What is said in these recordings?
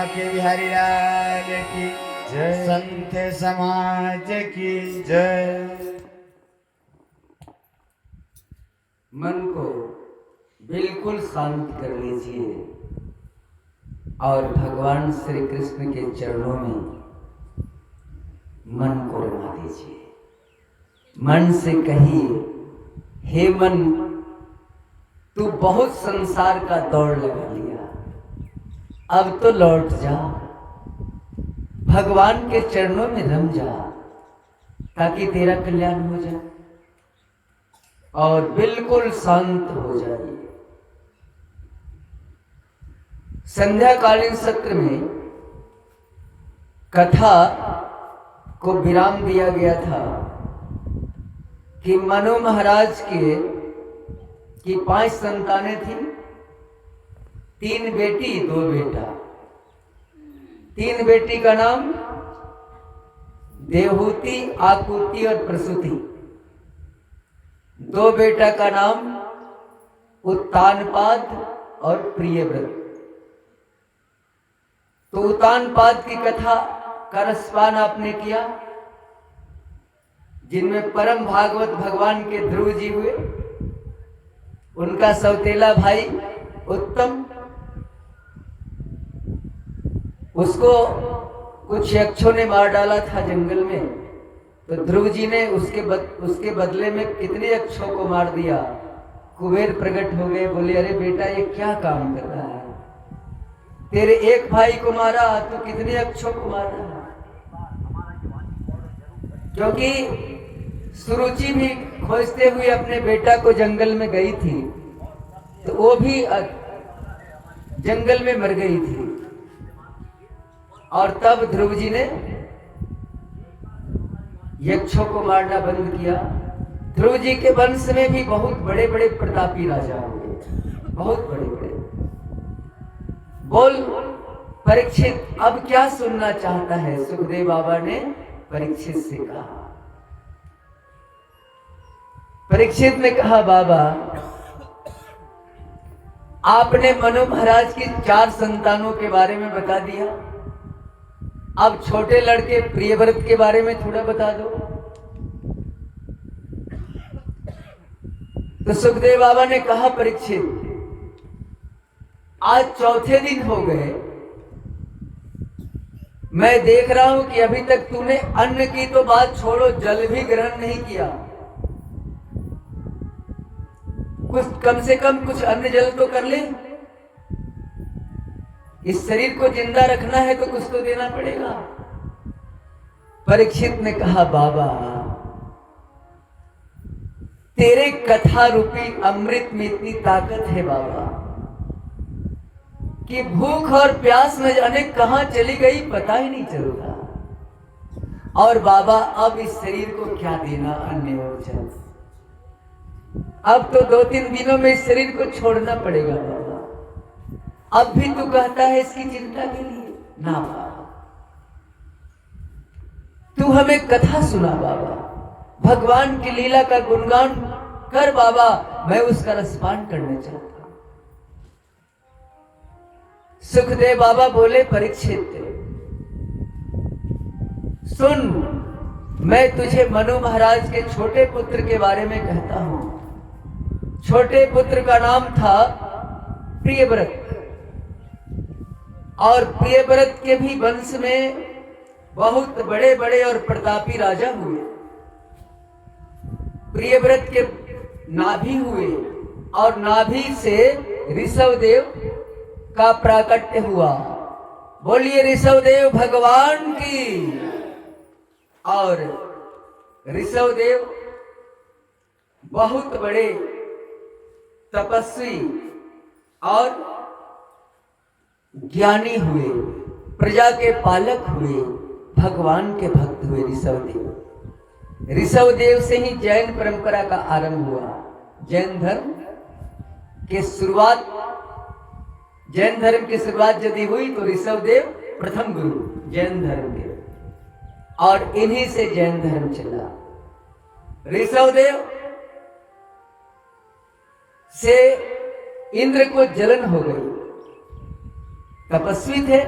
बाके बिहारी लाल की जय, संत समाज की जय। मन को बिल्कुल शांत कर लीजिए और भगवान श्री कृष्ण के चरणों में मन को रमा दीजिए। मन से कहिए, हे मन, तू बहुत संसार का दौड़ लगा लिया, अब तो लौट जा, भगवान के चरणों में रम जा ताकि तेरा कल्याण हो जाए। और बिल्कुल शांत हो जाइए। संध्याकालीन सत्र में कथा को विराम दिया गया था कि मनु महाराज की 5 संतानें थी, 3 बेटी 2 बेटा। 3 बेटी का नाम देवहूति, आकुति और प्रसूति। 2 बेटा का नाम उत्तानपाद और प्रियव्रत। तो उत्तानपाद की कथा का रसपान आपने किया, जिनमें परम भागवत भगवान के ध्रुव जी हुए। उनका सौतेला भाई उत्तम, उसको कुछ यक्षों ने मार डाला था जंगल में, तो ध्रुव जी ने उसके बदले में कितने यक्षों को मार दिया। कुबेर प्रकट हो गए, बोले अरे बेटा ये क्या काम कर रहा है, तेरे एक भाई को मारा तो कितने यक्षों को मारा। क्योंकि सुरुचि भी खोजते हुए अपने बेटा को जंगल में गई थी, तो वो भी जंगल में मर गई थी। और तब ध्रुव जी ने यक्षों को मारना बंद किया। ध्रुव जी के वंश में भी बहुत बड़े बड़े प्रतापी राजा हुए, बहुत बड़े बड़े। बोल परीक्षित, अब क्या सुनना चाहता है? सुखदेव बाबा ने परीक्षित से कहा। परीक्षित ने कहा, बाबा आपने मनु महाराज की 4 संतानों के बारे में बता दिया, अब छोटे लड़के प्रियव्रत के बारे में थोड़ा बता दो। तो सुखदेव बाबा ने कहा, परीक्षित आज 4थे दिन हो गए, मैं देख रहा हूं कि अभी तक तूने अन्न की तो बात छोड़ो, जल भी ग्रहण नहीं किया। कुछ कम से कम कुछ अन्न जल तो कर ले। इस शरीर को जिंदा रखना है तो कुछ तो देना पड़ेगा। परीक्षित ने कहा, बाबा तेरे कथा रूपी अमृत में इतनी ताकत है बाबा कि भूख और प्यास में जाने कहां चली गई पता ही नहीं चलता। और बाबा अब इस शरीर को क्या देना अन्न और जल, अब तो 2-3 दिनों में इस शरीर को छोड़ना पड़ेगा बाबा। अब भी तू कहता है इसकी चिंता के लिए? ना बाबा, तू हमें कथा सुना बाबा, भगवान की लीला का गुणगान कर बाबा, मैं उसका रसपान करना चाहता हूं। सुखदेव बाबा बोले, परीक्षित सुन, मैं तुझे मनु महाराज के छोटे पुत्र के बारे में कहता हूं। छोटे पुत्र का नाम था प्रियव्रत, और प्रियव्रत के भी वंश में बहुत बड़े बड़े और प्रतापी राजा हुए। प्रियव्रत के नाभि हुए, और नाभि से ऋषभदेव का प्राकट्य हुआ। बोलिए ऋषभदेव भगवान की। और ऋषभदेव बहुत बड़े तपस्वी और ज्ञानी हुए, प्रजा के पालक हुए, भगवान के भक्त हुए ऋषभदेव। ऋषभदेव से ही जैन परंपरा का आरंभ हुआ। जैन धर्म की शुरुआत यदि हुई तो ऋषभदेव प्रथम गुरु जैन धर्म के, और इन्हीं से जैन धर्म चला। ऋषभदेव से इंद्र को जलन हो गई। तपस्वी थे,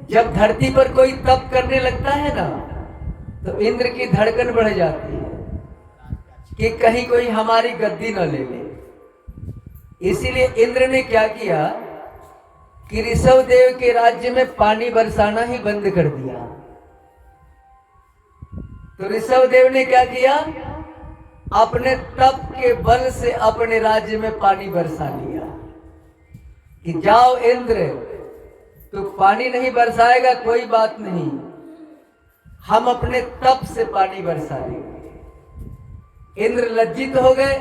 जब धरती पर कोई तप करने लगता है ना, तो इंद्र की धड़कन बढ़ जाती है कि कहीं कोई हमारी गद्दी न ले ले। इसीलिए इंद्र ने क्या किया कि ऋषभ देव के राज्य में पानी बरसाना ही बंद कर दिया। तो ऋषभ देव ने क्या किया, अपने तप के बल से अपने राज्य में पानी बरसा लिया कि जाओ इंद्र, तो पानी नहीं बरसाएगा कोई बात नहीं, हम अपने तप से पानी बरसा लेंगे। इंद्र लज्जित हो गए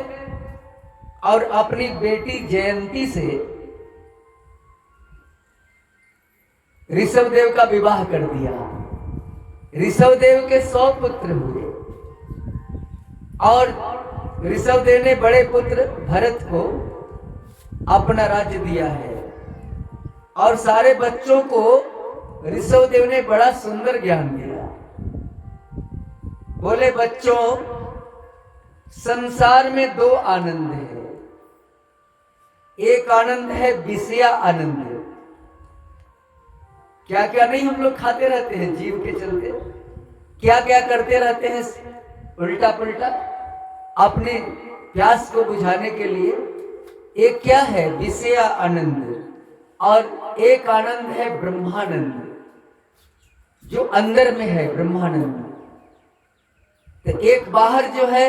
और अपनी बेटी जयंती से ऋषभदेव का विवाह कर दिया। ऋषभदेव के 100 पुत्र हुए और ऋषभदेव ने बड़े पुत्र भरत को अपना राज्य दिया है। और सारे बच्चों को ऋषभदेव ने बड़ा सुंदर ज्ञान दिया। बोले बच्चों, संसार में 2 आनंद है। एक आनंद है विषया आनंद। क्या क्या नहीं हम लोग खाते रहते हैं जीव के चलते, क्या क्या करते रहते हैं उल्टा पुल्टा अपने प्यास को बुझाने के लिए। एक क्या है विषया आनंद, और एक आनंद है ब्रह्मानंद, जो अंदर में है ब्रह्मानंद। तो एक बाहर जो है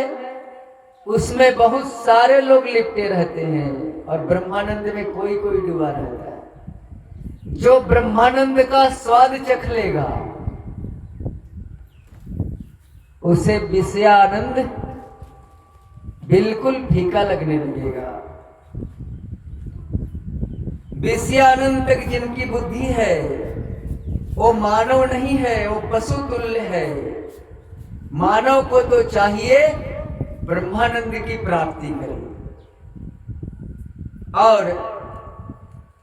उसमें बहुत सारे लोग लिपटे रहते हैं और ब्रह्मानंद में कोई कोई डूबा रहता है। जो ब्रह्मानंद का स्वाद चख लेगा उसे विषयानंद बिल्कुल फीका लगने लगेगा। विषयानंद तक जिनकी बुद्धि है वो मानव नहीं है, वो पशु तुल्य है। मानव को तो चाहिए ब्रह्मानंद की प्राप्ति करें। और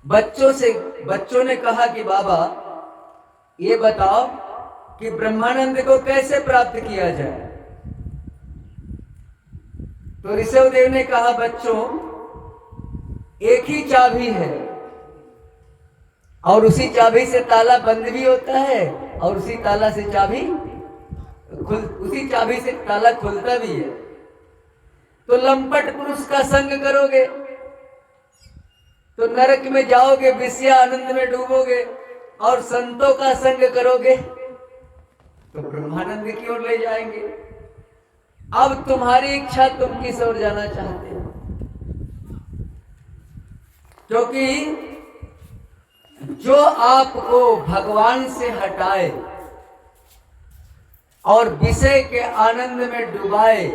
बच्चों ने कहा कि बाबा ये बताओ कि ब्रह्मानंद को कैसे प्राप्त किया जाए। तो ऋषभदेव ने कहा बच्चों, एक ही चाबी है और उसी चाबी से ताला बंद भी होता है और उसी चाबी से ताला खुलता भी है। तो लंपट पुरुष का संग करोगे तो नरक में जाओगे, विषय आनंद में डूबोगे, और संतों का संग करोगे तो ब्रह्मानंद की ओर ले जाएंगे। अब तुम्हारी इच्छा, तुम किस ओर जाना चाहते हो? क्योंकि जो आपको भगवान से हटाए और विषय के आनंद में डुबाए,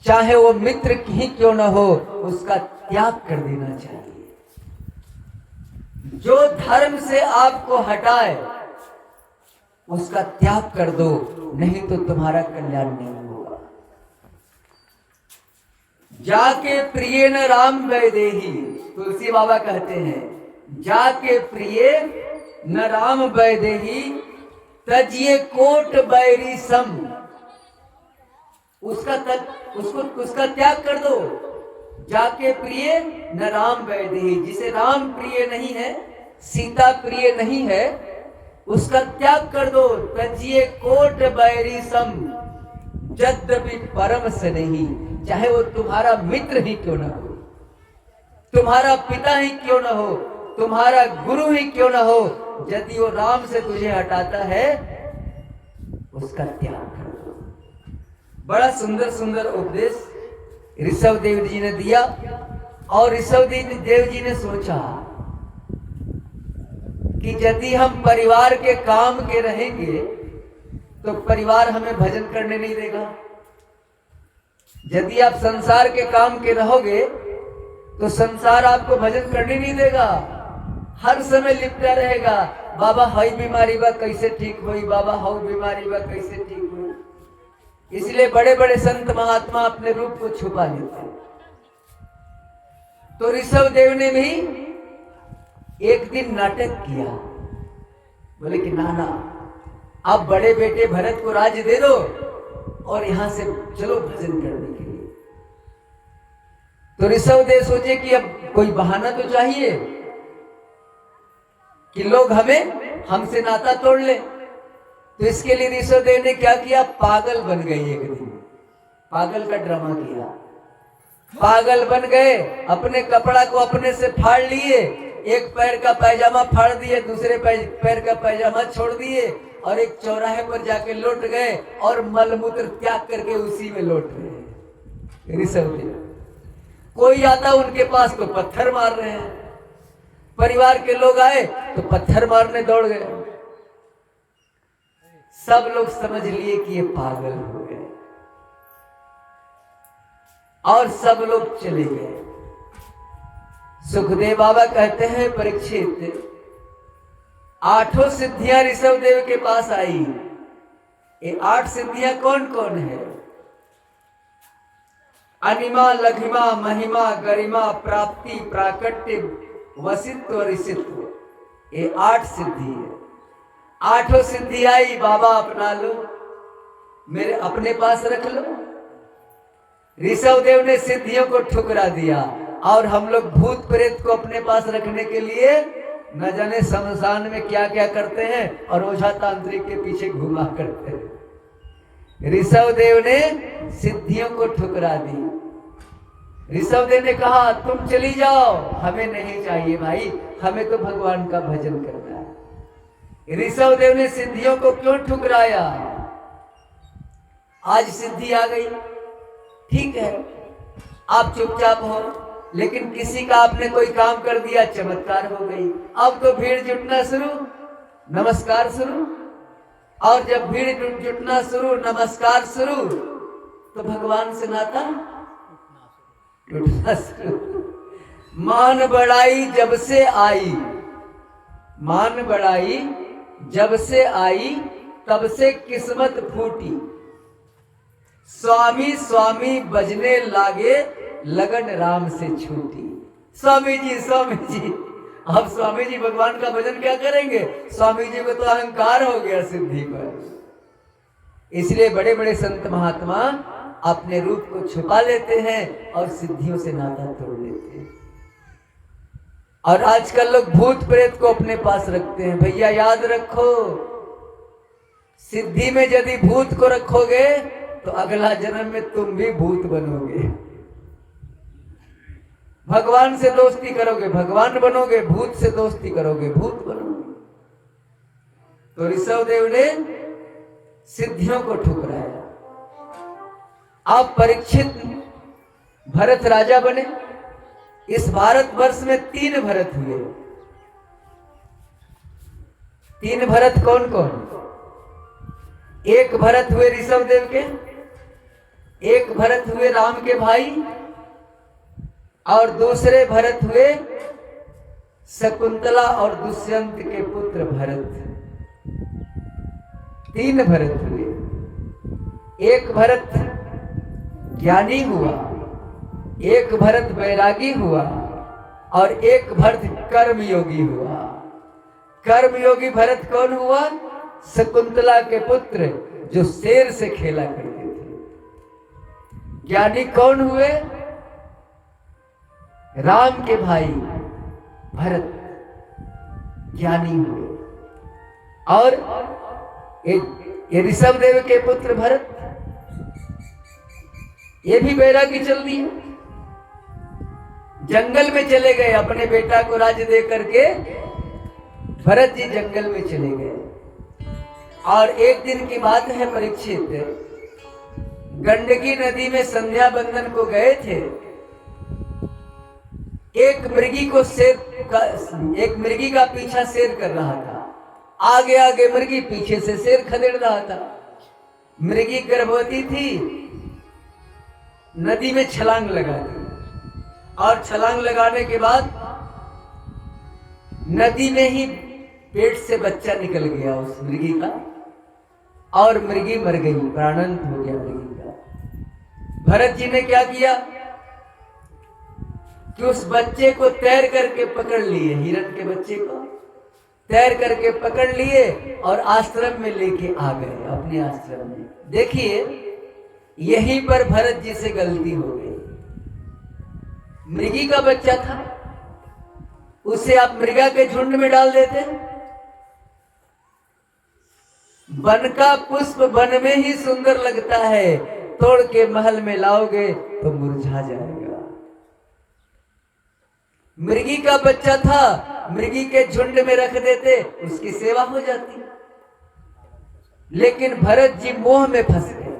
चाहे वो मित्र ही क्यों न हो, उसका त्याग कर देना चाहिए। जो धर्म से आपको हटाए उसका त्याग कर दो, नहीं तो तुम्हारा कल्याण नहीं होगा। जाके प्रिय न राम वैदेही, तुलसी बाबा कहते हैं, जाके प्रिय न राम वैदेही तजिए कोट बैरी सम। उसका त्याग कर दो। जाके प्रिय न राम वैदेही, जिसे राम प्रिय नहीं है, सीता प्रिय नहीं है, उसका त्याग कर दो। तजिए कोट बैरी सम यद्यपि परम से नहीं, चाहे वो तुम्हारा मित्र ही क्यों न हो, तुम्हारा पिता ही क्यों न हो, तुम्हारा गुरु ही क्यों न हो, यदि वो राम से तुझे हटाता है उसका त्याग कर दो। बड़ा सुंदर सुंदर उपदेश ऋषभदेव जी ने दिया। और ऋषभदेव जी ने सोचा कि यदि हम परिवार के काम के रहेंगे तो परिवार हमें भजन करने नहीं देगा। यदि आप संसार के काम के रहोगे तो संसार आपको भजन करने नहीं देगा। हर समय लिपटा रहेगा, बाबा हई बीमारी बा कैसे ठीक हुई, बाबा हई बीमारी बा कैसे ठीक हुई। इसलिए बड़े बड़े संत महात्मा अपने रूप को छुपा लेते हैं। तो ऋषभदेव ने भी एक दिन नाटक किया। बोले कि नाना, आप बड़े बेटे भरत को राज्य दे दो और यहां से चलो भजन करने के लिए। तो ऋषभदेव सोचे कि अब कोई बहाना तो चाहिए कि लोग हमें हमसे नाता तोड़ ले। तो इसके लिए ऋषभदेव ने क्या किया, पागल बन गई। एक दिन पागल का ड्रामा किया, पागल बन गए, अपने कपड़ा को अपने से फाड़ लिए, एक पैर का पैजामा फाड़ दिए, दूसरे पैर का पैजामा छोड़ दिए और एक चौराहे पर जाके लौट गए और मलमूत्र त्याग करके उसी में लौट रहे ऋषभदेव। कोई आता उनके पास तो पत्थर मार रहे हैं, परिवार के लोग आए तो पत्थर मारने दौड़ गए। सब लोग समझ लिए कि ये पागल हो गए और सब लोग चले गए। सुखदेव बाबा कहते हैं, परीक्षित, 8 सिद्धियां ऋषभदेव के पास आई। ये 8 सिद्धियां कौन कौन है? अनिमा, लघिमा, महिमा, गरिमा, प्राप्ति, प्राकट्य, वसित्व, ऋषित्व। ये 8 सिद्धि है। 8 सिद्धि आई, बाबा अपना लो, मेरे अपने पास रख लो। ऋषभदेव ने सिद्धियों को ठुकरा दिया और हम लोग भूत प्रेत को अपने पास रखने के लिए न जाने शमशान में क्या क्या करते हैं और ओझा तांत्रिक के पीछे घुमा करते हैं। ऋषभदेव ने सिद्धियों को ठुकरा दी। ऋषभदेव ने कहा, तुम चली जाओ, हमें नहीं चाहिए भाई, हमें तो भगवान का भजन करना है। ऋषभदेव ने सिद्धियों को क्यों ठुकराया? आज सिद्धि आ गई, ठीक है, आप चुपचाप हो, लेकिन किसी का आपने कोई काम कर दिया, चमत्कार हो गई। अब तो भीड़ जुटना शुरू, नमस्कार शुरू, और जब भीड़ जुटना शुरू, नमस्कार शुरू, तो भगवान से नाता टूटना शुरू। मान बढ़ाई जब से आई, मान बढ़ाई जब से आई, तब से किस्मत फूटी। स्वामी स्वामी बजने लागे, लगन राम से छूटी। स्वामी जी, स्वामी जी, अब स्वामी जी भगवान का भजन क्या करेंगे? स्वामी जी को तो अहंकार हो गया सिद्धि पर। इसलिए बड़े बड़े संत महात्मा अपने रूप को छुपा लेते हैं और सिद्धियों से नाता तोड़ लेते हैं। और आजकल लोग भूत प्रेत को अपने पास रखते हैं। भैया याद रखो, सिद्धि में यदि भूत को रखोगे तो अगला जन्म में तुम भी भूत बनोगे। भगवान से दोस्ती करोगे, भगवान बनोगे, भूत से दोस्ती करोगे, भूत बनोगे। तो ऋषभदेव ने सिद्धियों को ठुकराया। आप परीक्षित भरत राजा बने। इस भारतवर्ष में 3 भरत हुए। 3 भरत कौन कौन? एक भरत हुए ऋषभदेव के, एक भरत हुए राम के भाई, और दूसरे भरत हुए शकुंतला और दुष्यंत के पुत्र भरत। 3 भरत हुए। एक भरत ज्ञानी हुआ, एक भरत वैरागी हुआ, और एक भरत कर्मयोगी हुआ। कर्मयोगी भरत कौन हुआ? शकुंतला के पुत्र जो शेर से खेला करते थे। ज्ञानी कौन हुए? राम के भाई भरत ज्ञानी हुए। और ये ऋषभदेव के पुत्र भरत, ये भी बैरागी चल दिए, जंगल में चले गए। अपने बेटा को राज्य दे करके भरत जी जंगल में चले गए। और एक दिन की बात है, परीक्षित गंडकी नदी में संध्या बंदन को गए थे। एक मृगी का पीछा शेर कर रहा था। आगे आगे मृगी, पीछे से शेर खदेड़ रहा था। मृगी गर्भवती थी, नदी में छलांग लगा दी, और छलांग लगाने के बाद नदी में ही पेट से बच्चा निकल गया उस मृगी का, और मृगी मर गई, प्राणांत हो गया मृगी का। भरत जी ने क्या किया कि उस बच्चे को तैर करके पकड़ लिए, हिरण के बच्चे को तैर करके पकड़ लिए और आश्रम में लेके आ गए, अपने आश्रम में। देखिए, यहीं पर भरत जी से गलती हो गई। मृगी का बच्चा था, उसे आप मृगा के झुंड में डाल देते, वन का पुष्प वन में ही सुंदर लगता है, तोड़ के महल में लाओगे तो मुरझा जाएगा। मृगी का बच्चा था, मृगी के झुंड में रख देते, उसकी सेवा हो जाती। लेकिन भरत जी मोह में फंस गए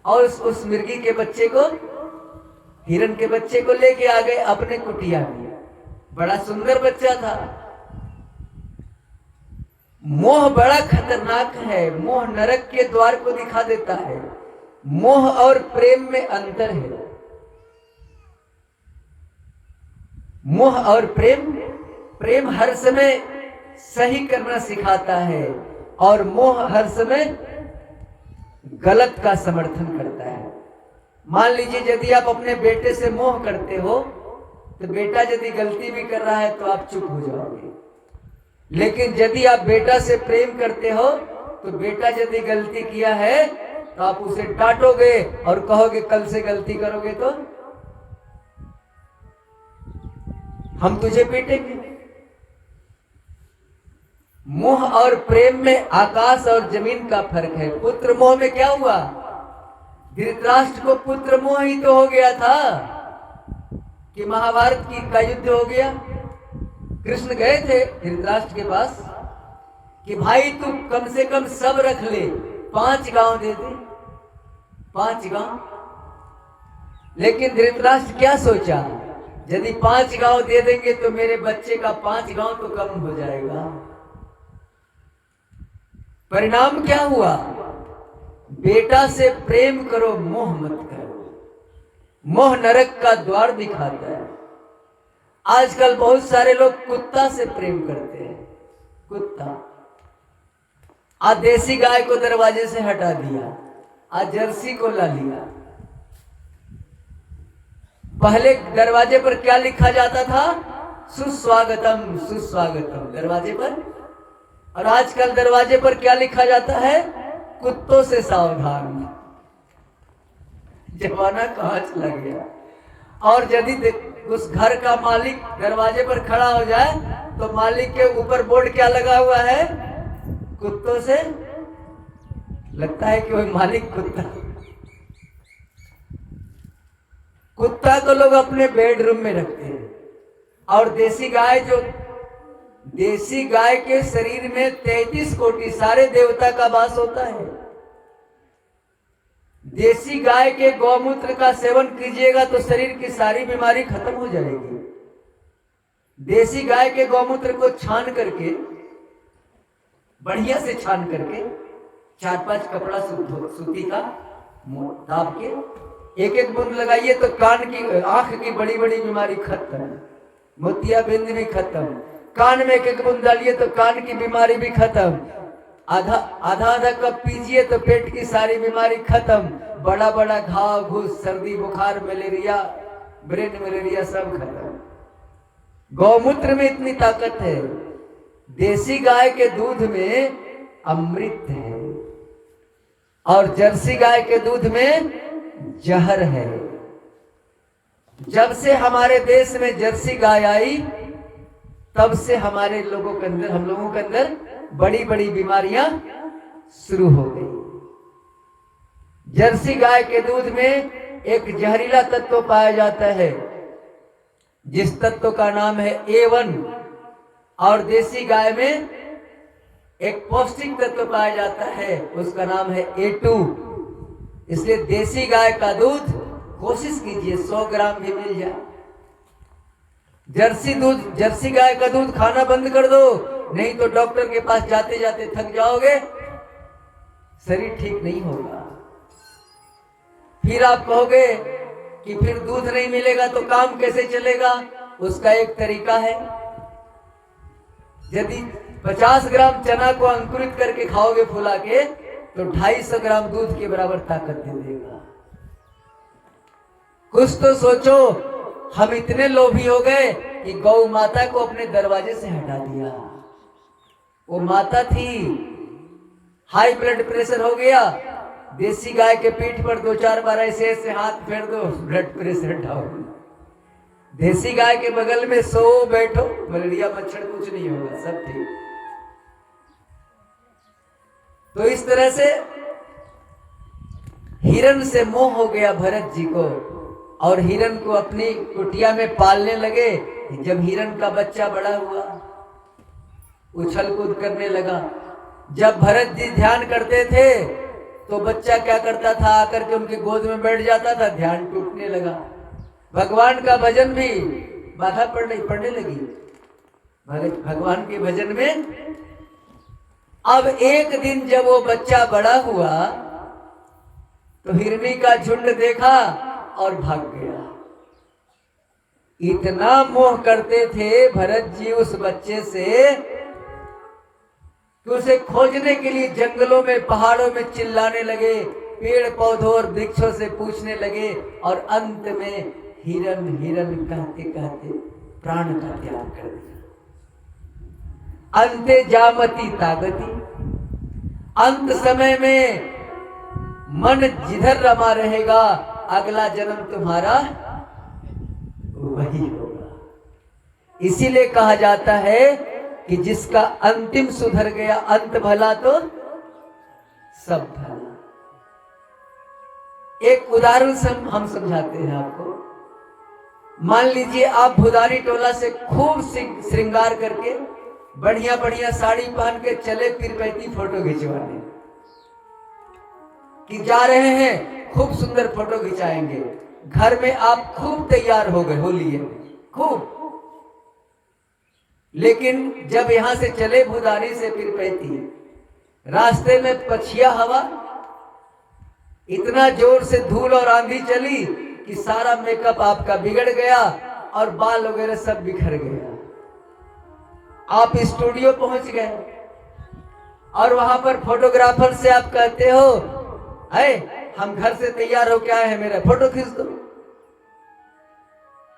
और उस मृगी के बच्चे को, हिरण के बच्चे को लेके आ गए अपने कुटिया में। बड़ा सुंदर बच्चा था। मोह बड़ा खतरनाक है, मोह नरक के द्वार को दिखा देता है। मोह और प्रेम में अंतर है। मोह और प्रेम, प्रेम हर समय सही करना सिखाता है और मोह हर समय गलत का समर्थन करता है। मान लीजिए यदि आप अपने बेटे से मोह करते हो तो बेटा यदि गलती भी कर रहा है तो आप चुप हो जाओगे। लेकिन यदि आप बेटा से प्रेम करते हो तो बेटा यदि गलती किया है तो आप उसे डांटोगे और कहोगे कल से गलती करोगे तो हम तुझे पीटेंगे। मोह और प्रेम में आकाश और जमीन का फर्क है। पुत्र मोह में क्या हुआ? धृतराष्ट्र को पुत्र मोह ही तो हो गया था कि महाभारत का युद्ध हो गया। कृष्ण गए थे धृतराष्ट्र के पास कि भाई तू कम से कम सब रख ले, 5 गांव दे दे, 5 गांव। लेकिन धृतराष्ट्र क्या सोचा, यदि 5 गांव दे देंगे तो मेरे बच्चे का 5 गांव तो कम हो जाएगा। परिणाम क्या हुआ? बेटा से प्रेम करो, मोह मत करो। मोह नरक का द्वार दिखाता है। आजकल बहुत सारे लोग कुत्ता से प्रेम करते हैं। कुत्ता, आज देसी गाय को दरवाजे से हटा दिया, आज जर्सी को ला लिया। पहले दरवाजे पर क्या लिखा जाता था? सुस्वागतम, सुस्वागतम दरवाजे पर। और आजकल दरवाजे पर क्या लिखा जाता है? कुत्तों से सावधान। जमाना कहां चला गया। और यदि उस घर का मालिक दरवाजे पर खड़ा हो जाए तो मालिक के ऊपर बोर्ड क्या लगा हुआ है? कुत्तों से। लगता है कि वही मालिक कुत्ता। कुत्ता को लोग अपने बेडरूम में रखते हैं। और देसी गाय, जो देसी गाय के शरीर में 33 कोटि सारे देवता का वास होता है। देसी गाय के गौमूत्र का सेवन कीजिएगा तो शरीर की सारी बीमारी खत्म हो जाएगी। देसी गाय के गौमूत्र को छान करके, बढ़िया से छान करके 4-5 कपड़ा सूती का दाब के 1-1 बूंद लगाइए तो कान की, आंख की बड़ी बड़ी बीमारी खत्म, मोतियाबिंद भी खत्म। कान में 1-1 बूंद डालिए तो कान की बीमारी भी खत्म। आधा कप पीजिए तो पेट की सारी बीमारी खत्म। बड़ा बड़ा घाव घुस, सर्दी बुखार, मलेरिया, ब्रेन मलेरिया सब खत्म। गौमूत्र में इतनी ताकत है। देसी गाय के दूध में अमृत है और जर्सी गाय के दूध में जहर है। जब से हमारे देश में जर्सी गाय आई तब से हमारे लोगों के अंदर, हम लोगों के अंदर बड़ी बड़ी बीमारियां शुरू हो गई। जर्सी गाय के दूध में एक जहरीला तत्व पाया जाता है जिस तत्व का नाम है A1, और देसी गाय में एक पौष्टिक तत्व पाया जाता है उसका नाम है A2। इसलिए देसी गाय का दूध कोशिश कीजिए 100 ग्राम भी मिल जाए। जर्सी गाय का दूध खाना बंद कर दो, नहीं तो डॉक्टर के पास जाते जाते थक जाओगे, शरीर ठीक नहीं होगा। फिर आप कहोगे कि फिर दूध नहीं मिलेगा तो काम कैसे चलेगा? उसका एक तरीका है। यदि 50 ग्राम चना को अंकुरित करके खाओगे फुला के तो 250 ग्राम दूध के बराबर ताकत दे देगा। कुछ तो सोचो, हम इतने लोभी हो गए कि गौ माता को अपने दरवाजे से हटा दिया। वो माता थी, हाई ब्लड प्रेशर हो गया, देसी गाय के पीठ पर 2-4 बार ऐसे ऐसे हाथ फेर दो, ब्लड प्रेशर डाउन। देसी गाय के बगल में सो बैठो, मलेरिया मच्छर कुछ नहीं होगा, सब ठीक। तो इस तरह से हिरण से मोह हो गया भरत जी को, और हिरण को अपनी कुटिया में पालने लगे। जब हिरण का बच्चा बड़ा हुआ, उछल कूद करने लगा। जब भरत जी ध्यान करते थे तो बच्चा क्या करता था, आकर के उनकी गोद में बैठ जाता था, ध्यान टूटने लगा। भगवान का भजन भी बाधा पड़ने लगी भगवान के भजन में। अब एक दिन जब वो बच्चा बड़ा हुआ तो हिरनी का झुंड देखा और भाग गया। इतना मोह करते थे भरत जी उस बच्चे से कि उसे खोजने के लिए जंगलों में, पहाड़ों में चिल्लाने लगे, पेड़ पौधों और वृक्षों से पूछने लगे, और अंत में हिरन हिरन कहते कहते प्राण का त्याग कर दिया। अंते जामती तागती, अंत समय में मन जिधर रमा रहेगा अगला जन्म तुम्हारा वही होगा। इसीलिए कहा जाता है कि जिसका अंतिम सुधर गया अंत भला तो सब भला। एक उदाहरण से हम समझाते हैं आपको। मान लीजिए आप भुदारी टोला से खूब श्रृंगार करके बढ़िया बढ़िया साड़ी पहन के चले पीरपैती फोटो खिंचवाने कि जा रहे हैं, खूब सुंदर फोटो खिंचाएंगे। घर में आप खूब तैयार हो गए होली है खूब, लेकिन जब यहां से चले भुदारी से पीरपैती, रास्ते में पछिया हवा, इतना जोर से धूल और आंधी चली कि सारा मेकअप आपका बिगड़ गया और बाल वगैरह सब बिखर गया। आप स्टूडियो पहुंच गए और वहां पर फोटोग्राफर से आप कहते हो, अरे हम घर से तैयार होके आए हैं, मेरा फोटो खींच दो।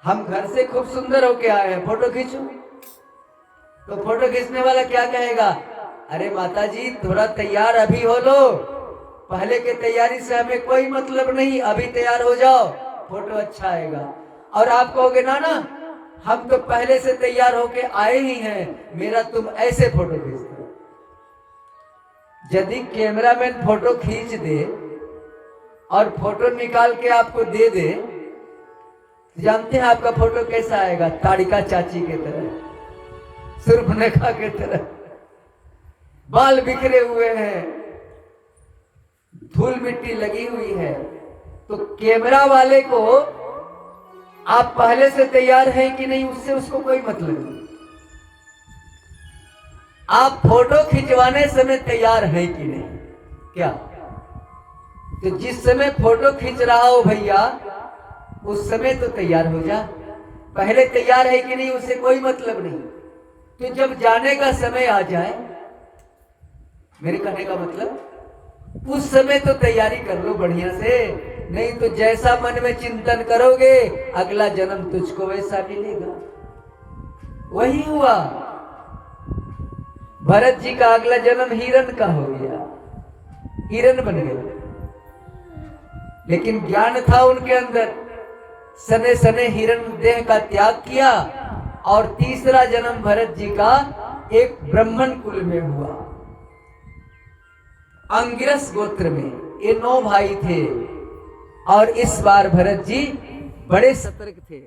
हम घर से खूब सुंदर होके आए हैं, फोटो खींचो। तो फोटो खींचने वाला क्या कहेगा, अरे माता जी थोड़ा तैयार अभी हो लो, पहले के तैयारी से हमें कोई मतलब नहीं, अभी तैयार हो जाओ, फोटो अच्छा आएगा। और आप कहोगे ना ना हम तो पहले से तैयार होके आए ही हैं, मेरा तुम ऐसे फोटो खींच दो। यदि कैमरामैन फोटो खींच दे और फोटो निकाल के आपको दे दे, जानते हैं आपका फोटो कैसा आएगा? ताड़िका चाची के तरह, सुर्पनखा के तरह, बाल बिखरे हुए हैं, धूल मिट्टी लगी हुई है। तो कैमरा वाले को आप पहले से तैयार हैं कि नहीं, उससे उसको कोई मतलब नहीं। आप फोटो खिंचवाने समय तैयार हैं कि नहीं? क्या? तो जिस समय फोटो खींच रहा हो भैया, उस समय तो तैयार हो जा। पहले तैयार है कि नहीं उससे कोई मतलब नहीं। तो जब जाने का समय आ जाए, मेरे कहने का मतलब उस समय तो तैयारी कर लो बढ़िया से, नहीं तो जैसा मन में चिंतन करोगे अगला जन्म तुझको वैसा मिलेगा। वही हुआ, भरत जी का अगला जन्म हिरण का हो गया, हिरण बन गए। लेकिन ज्ञान था उनके अंदर, सने सने हिरण देह का त्याग किया और तीसरा जन्म भरत जी का एक ब्राह्मण कुल में हुआ, अंगिरस गोत्र में। ये 9 भाई थे और इस बार भरत जी बड़े सतर्क थे।